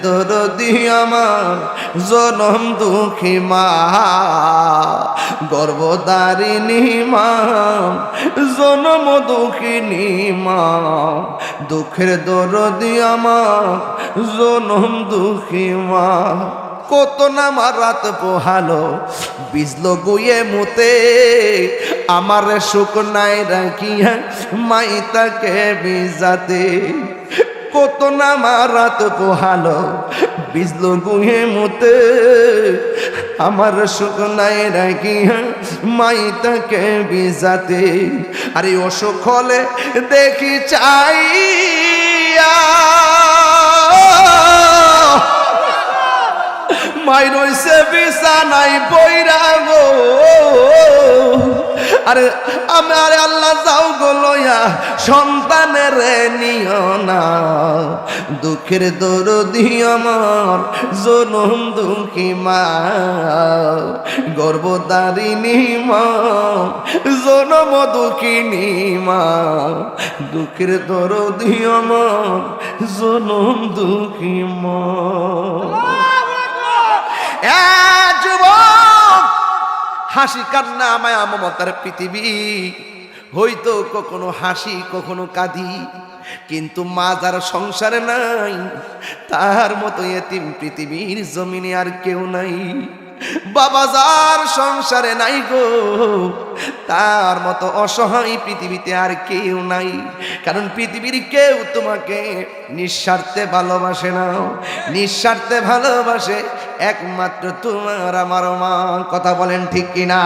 দরদি আমার জনম দুঃখী মা, গর্ভধারিণী মা, জনম দুঃখিনী মা, দুঃখের দরদি আমার জনম দুঃখী মা। কত না রাত পোহালো বিজলো গুয়ে মুতে, আমার সুখ নাই রাখিয়া মাইতাকে বিজাতে। কত না রাত পোহালো বিজলো গুয়ে মুতে, আমার সুখ নাই রাখিয়া মাইতাকে বিজাতে। আরে অসুখ হলে দেখি চাইয়া মাই রইছে বিছানাই বইরা গো। আরে আমার আল্লাহ যাও গো লইয়া সন্তানের নিও না, দুঃখের দরদি আমার জনম দুঃখী মা, গর্ভধারিণী মা, জনম দুঃখিনী মা, দুঃখের দরদি আমার জনম দুঃখী মা। হাসি কান্না মায়া মমতার পৃথিবী, হয়তো কখনো হাসি কখনো কাঁদি, কিন্তু মা যার সংসারে নাই তার মতো এতিম পৃথিবীর জমিনে আর কেউ নাই। বাবা যার সংসারে নাই গো তার মতো অসহায় পৃথিবীতে আর কেউ নাই। কারণ পৃথিবীর কেউ তোমাকে নিঃস্বার্থে ভালোবাসে না, নিঃস্বার্থে ভালোবাসে একমাত্র তোমার আমার মা। কথা বলেন ঠিক কিনা?